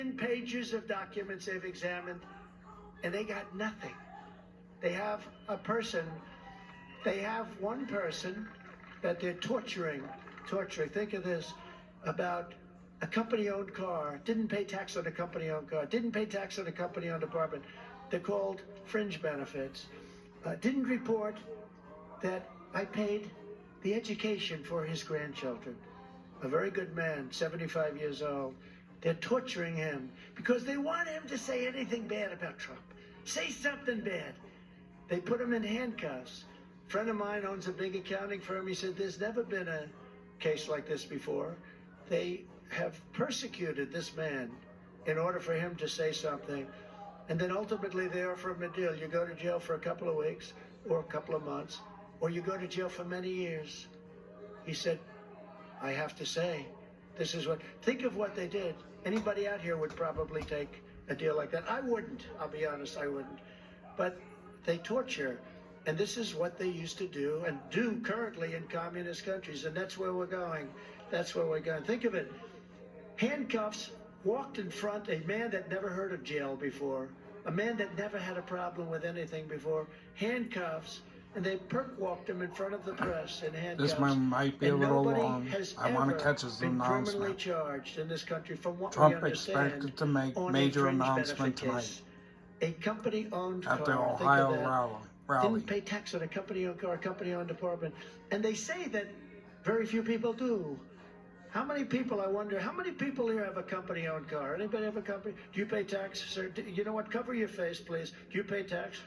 Pages of documents they've examined, and they got nothing. They have one person that they're torturing. Think of this, about a company-owned car, didn't pay tax on a company-owned car, didn't pay tax on a company-owned apartment. They're called fringe benefits. Didn't report that I paid the education for his grandchildren. A very good man, 75 years old. They're torturing him because they want him to say anything bad about Trump. Say something bad. They put him in handcuffs. A friend of mine owns a big accounting firm. He said, there's never been a case like this before. They have persecuted this man in order for him to say something. And then ultimately they offer him a deal. You go to jail for a couple of weeks or a couple of months, or you go to jail for many years. He said, I have to say, this is what, think of what they did. Anybody out here would probably take a deal like that. I wouldn't, I'll be honest, I wouldn't. But they torture, and this is what they used to do and do currently in communist countries, and that's where we're going. That's where we're going. Think of it. Handcuffs, walked in front, a man that never heard of jail before, a man that never had a problem with anything before, handcuffs, and they perk-walked him in front of the press in handcuffs. This might be a little long. I want to catch his been announcement. Criminally charged in this country, from what Trump we understand, expected to make on major a fringe announcement benefit case. tonight A company-owned at the car, Ohio rally. didn't pay tax on a company-owned car, a company-owned apartment, and they say that very few people do. How many people, I wonder, how many people here have a company-owned car? Anybody have a company? Do you pay tax, sir? You know what? Cover your face, please. Do you pay tax?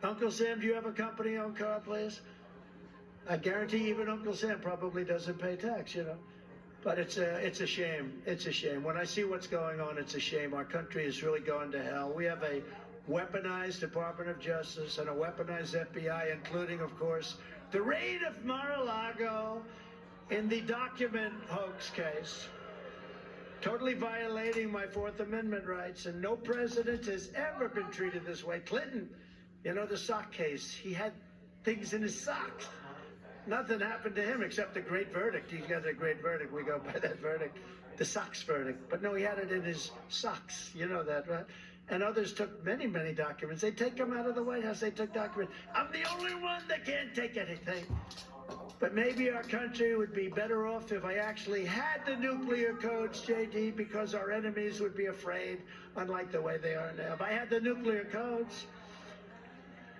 Uncle Sam, do you have a company-owned car, please? I guarantee even Uncle Sam probably doesn't pay tax, you know. But it's a shame. It's a shame. When I see what's going on, it's a shame. Our country is really going to hell. We have a weaponized Department of Justice and a weaponized FBI, including, of course, the raid of Mar-a-Lago in the document hoax case, totally violating my Fourth Amendment rights, and no president has ever been treated this way. Clinton, you know, the sock case, he had things in his socks. Nothing happened to him except a great verdict. He got a great verdict. We go by that verdict, the socks verdict. But no, he had it in his socks. You know that, right? And others took many, many documents. They take them out of the White House. They took documents. I'm the only one that can't take anything. But maybe our country would be better off if I actually had the nuclear codes, JD, because our enemies would be afraid, unlike the way they are now. If I had the nuclear codes,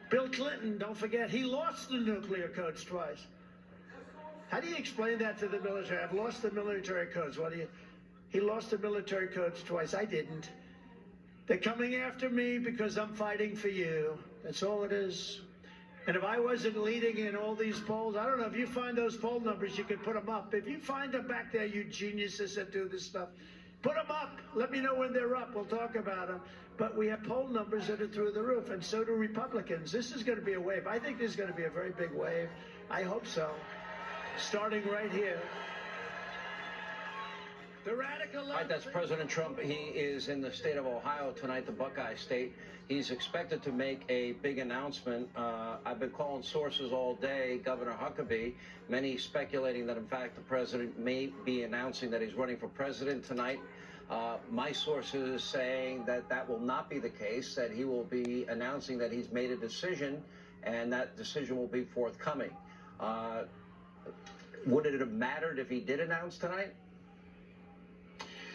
Bill Clinton, don't forget, he lost the nuclear codes twice. How do you explain that to the military? I've lost the military codes. He lost the military codes twice. I didn't. They're coming after me because I'm fighting for you. That's all it is. And if I wasn't leading in all these polls, I don't know, if you find those poll numbers, you can put them up. If you find them back there, you geniuses that do this stuff, put them up. Let me know when they're up. We'll talk about them. But we have poll numbers that are through the roof, and so do Republicans. This is going to be a wave. I think this is going to be a very big wave. I hope so. Starting right here. The radical left. Right, that's President Trump. He is in the state of Ohio tonight, the Buckeye State. He's expected to make a big announcement. I've been calling sources all day, Governor Huckabee, many speculating that, in fact, the president may be announcing that he's running for president tonight. My sources saying that that will not be the case, that he will be announcing that he's made a decision, and that decision will be forthcoming. Would it have mattered if he did announce tonight?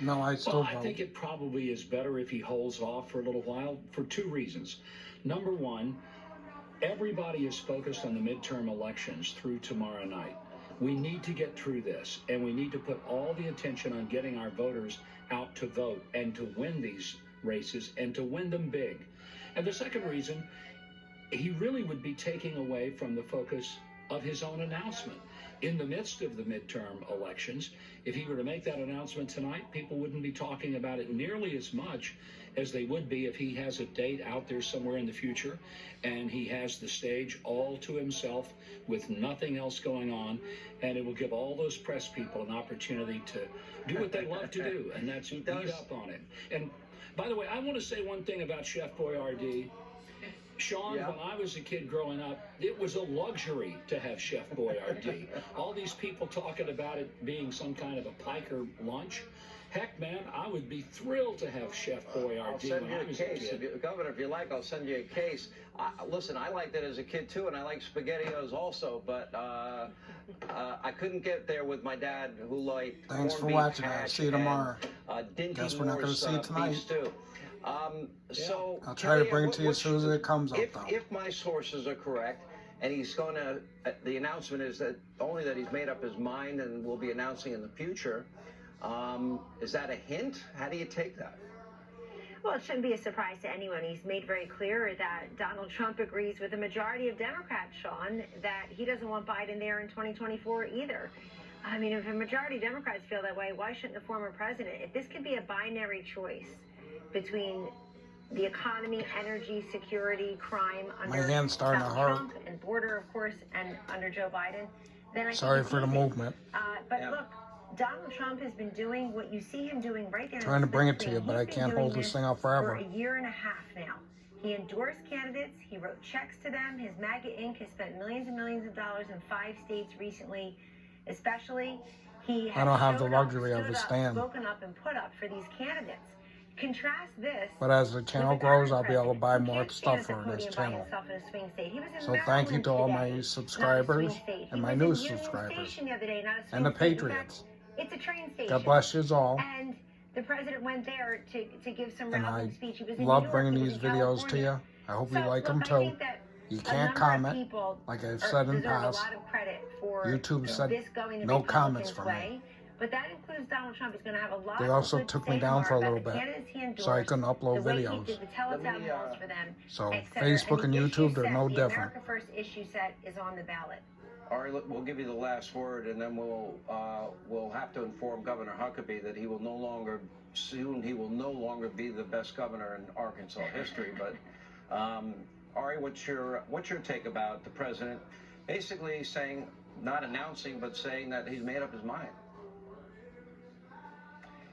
No, I still I think it probably is better if he holds off for a little while for two reasons. Number one, everybody is focused on the midterm elections through tomorrow night. We need to get through this, and we need to put all the attention on getting our voters out to vote and to win these races and to win them big. And the second reason, he really would be taking away from the focus of his own announcement. In the midst of the midterm elections, if he were to make that announcement tonight, people wouldn't be talking about it nearly as much as they would be if he has a date out there somewhere in the future and he has the stage all to himself with nothing else going on, and it will give all those press people an opportunity to do what they love to do, and that's beat up on him. And by the way, I want to say one thing about Chef Boyardee. Sean, when I was a kid growing up, it was a luxury to have Chef Boyardee. All these people talking about it being some kind of a piker lunch. Heck, man, I would be thrilled to have Chef I'll Boyardee send when you I a was a case. kid. Governor, if you like, I'll send you a case. Listen, I liked it as a kid too, and I like SpaghettiOs also, but I couldn't get there with my dad, who liked Thanks for corned beef watching. I'll hash see you tomorrow. and Dinty Guess we're not gonna Moore's, see it tonight. beef stew. So I'll try to Kellyanne, bring it to you as soon as it comes up, if, though. If my sources are correct, and he's going to, the announcement is that only that he's made up his mind and will be announcing in the future. Is that a hint? How do you take that? Well, it shouldn't be a surprise to anyone. He's made very clear that Donald Trump agrees with the majority of Democrats, Sean, that he doesn't want Biden there in 2024 either. I mean, if a majority of Democrats feel that way, why shouldn't the former president? If this could be a binary choice between the economy, energy, security, crime under My hand's starting to Donald hurt. Trump, and border, of course, and under Joe Biden, then I Sorry think it's for the easy. movement. But Yeah. look, Donald Trump has been doing what you see him doing right there. Trying to bring it to you, but I can't hold this thing out forever. For a year and a half now. He endorsed candidates. He wrote checks to them. His MAGA Inc. has spent millions and millions of dollars in 5 states recently, especially. He has I don't have the showed up, luxury of stood a up, stand. spoken up and put up for these candidates. Contrast this. But as the channel with the grows, current I'll be able to president, buy who more can't stand stuff at the for this podium by channel. himself in a swing state. He was in So thank you to all Maryland my today, subscribers not a swing state. He and my was new in Union subscribers. Station the other day, not a swing And the state. In fact, Patriots. it's a train station. God bless you all. And the president went there to give some And relevant I speech. He was in love New York, bringing he was these in videos to California. you. I hope So, you like look, them I too. think that You a can't number of comment, people like I've are- said in deserve past. a lot of credit for YouTube said this going the no comments Republicans' from way. me. But that includes Donald Trump. He's going to have a lot They of also good to took say me down for a tomorrow little about the bit, candidates he so I endorsed, couldn't upload the way videos. He did the teletown Let me, halls for them, So et cetera. Facebook and the YouTube, issue they're set, no the different. America First issue set is on the ballot. All right, look, we'll give you the last word, and then we'll have to inform Governor Huckabee that he will no longer be the best governor in Arkansas history. But Ari, what's your take about the president basically saying, not announcing, but saying that he's made up his mind?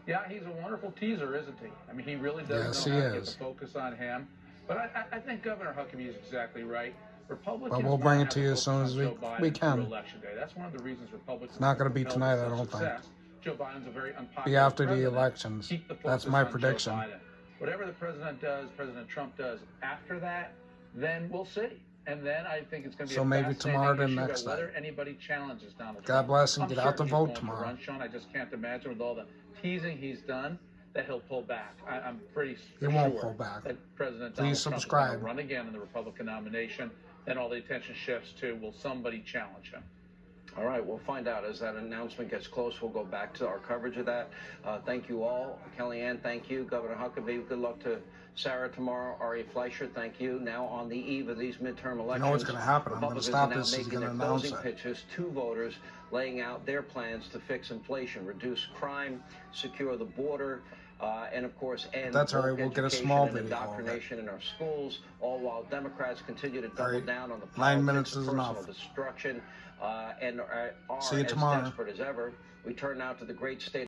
Yeah, he's a wonderful teaser, isn't he? I mean, he really does Yes, know he how to get is. the focus on him. But I think Governor Huckabee is exactly right. Republicans But we'll bring want it to you as soon as we can. Election day. That's one of the reasons Republicans. It's not gonna be have tonight, such I don't think. success. Joe Biden's a very unpopular Be after the president. elections. Keep the That's focus my on Joe prediction. Biden. Whatever the president does, President Trump does after that, then we'll see. And then I think it's going to be So a maybe fascinating tomorrow, then issue next about whether night. anybody challenges Donald God Trump. bless and I'm get out the certain he's vote going to tomorrow. run, Sean. I just can't imagine with all the teasing he's done that he'll pull back. I'm pretty He won't sure pull back. that President Please Donald Trump is going subscribe. to run again in the Republican nomination. Then all the attention shifts to, will somebody challenge him? All right, we'll find out as that announcement gets close. We'll go back to our coverage of that. Thank you all. Kellyanne, thank you. Governor Huckabee, good luck to Sarah tomorrow. Ari Fleischer, thank you. Now on the eve of these midterm elections, know what's gonna happen. I'm gonna Republicans stop are now this. He's making gonna their announce closing it. pitches to voters, laying out their plans to fix inflation, reduce crime, secure the border, and of course end That's all right. woke We'll get a education small and video of it. indoctrination in our schools, all while Democrats continue to double All right. down on the 9 politics minutes of is personal enough. destruction, and are See you as tomorrow. desperate as ever. We turn now to the great state